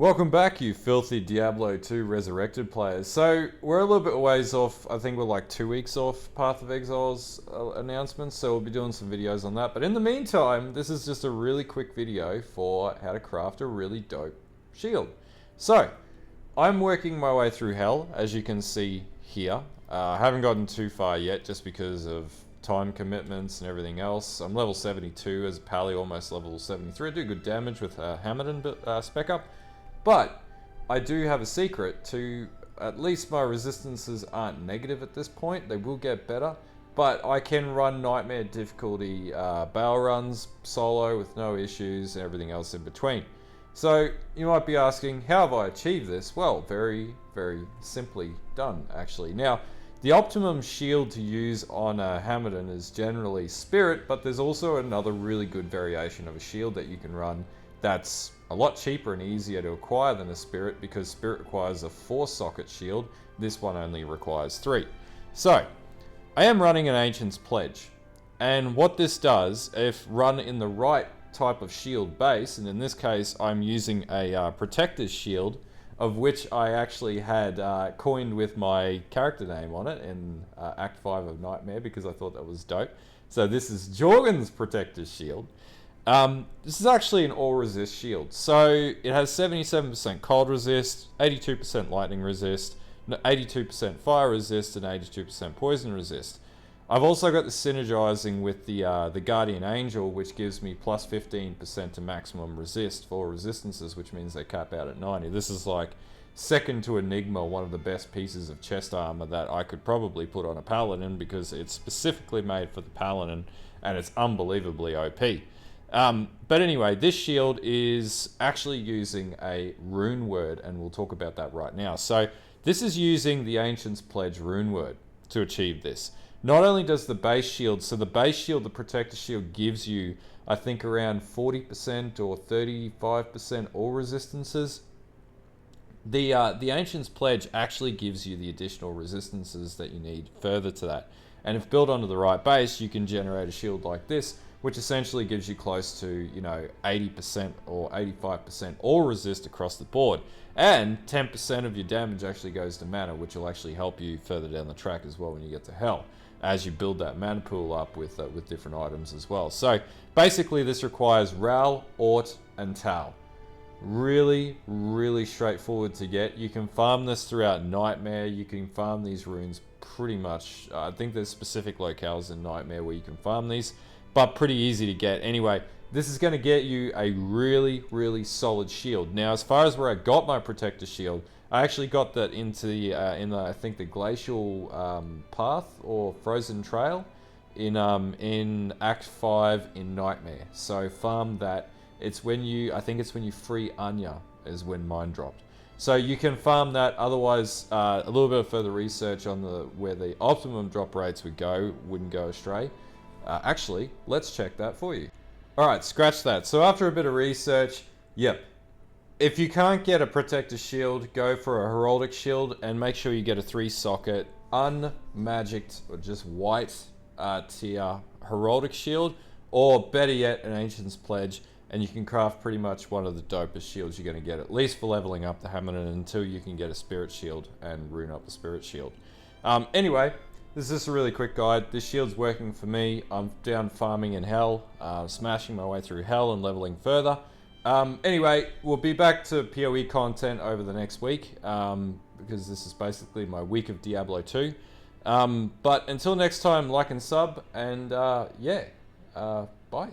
Welcome back, you filthy Diablo 2 Resurrected players. So, we're a little bit ways off. I think we're like 2 weeks off Path of Exile's announcements, so we'll be doing some videos on that. But in the meantime, this is just a really quick video for how to craft a really dope shield. So, I'm working my way through hell, as you can see here. I haven't gotten too far yet, just because of time commitments and everything else. I'm level 72 as a pally, almost level 73. I do good damage with Hammerton spec up. But I do have a secret to, at least my resistances aren't negative at this point. They will get better, but I can run nightmare difficulty bail runs solo with no issues and everything else in between. So you might be asking, how have I achieved this? Well, very, very simply done, actually. Now, the optimum shield to use on a Hammerton is generally Spirit, but there's also another really good variation of a shield that you can run that's a lot cheaper and easier to acquire than a Spirit, because Spirit requires a 4-socket shield. This one only requires 3. So, I am running an Ancient's Pledge. And what this does, if run in the right type of shield base, and in this case I'm using a Protector's Shield, of which I actually had coined with my character name on it in Act 5 of Nightmare, because I thought that was dope. So this is Jorgen's Protector's Shield. This is actually an all resist shield. So it has 77% cold resist, 82% lightning resist, 82% fire resist, and 82% poison resist. I've also got the synergizing with the Guardian Angel, which gives me plus 15% to maximum resist for resistances, which means they cap out at 90. This is like second to Enigma, one of the best pieces of chest armor that I could probably put on a Paladin, because it's specifically made for the Paladin and it's unbelievably OP. But anyway, this shield is actually using a rune word, and we'll talk about that right now. So this is using the Ancient's Pledge rune word to achieve this. Not only does the base shield, so the base shield, the Protector Shield, gives you, I think, around 40% or 35% all resistances. The Ancient's Pledge actually gives you the additional resistances that you need further to that. And if built onto the right base, you can generate a shield like this, which essentially gives you close to, 80% or 85% all resist across the board. And 10% of your damage actually goes to mana, which will actually help you further down the track as well when you get to hell, as you build that mana pool up with different items as well. So basically this requires Ral, Ort, and Tal. Really, really straightforward to get. You can farm this throughout Nightmare. You can farm these runes pretty much. I think there's specific locales in Nightmare where you can farm these, but pretty easy to get. Anyway, this is going to get you a really, really solid shield. Now, as far as where I got my Protector Shield, I actually got that into the, I think the Glacial Path or Frozen Trail in Act 5 in Nightmare. So farm that. It's when you, I think it's when you free Anya is when mine dropped. So you can farm that. Otherwise, a little bit of further research on where the optimum drop rates wouldn't go astray. Actually, let's check that for you. Alright, scratch that. So after a bit of research, yep. If you can't get a Protector Shield, go for a Heraldic Shield and make sure you get a 3-socket, unmagicked, or just white tier Heraldic Shield, or better yet, an Ancient's Pledge, and you can craft pretty much one of the dopest shields you're going to get, at least for leveling up the Hammerton, until you can get a Spirit Shield and rune up the Spirit Shield. Anyway, this is just a really quick guide. This shield's working for me. I'm down farming in hell, smashing my way through hell and leveling further. Anyway, we'll be back to POE content over the next week, because this is basically my week of Diablo 2. But until next time, like and sub, and bye.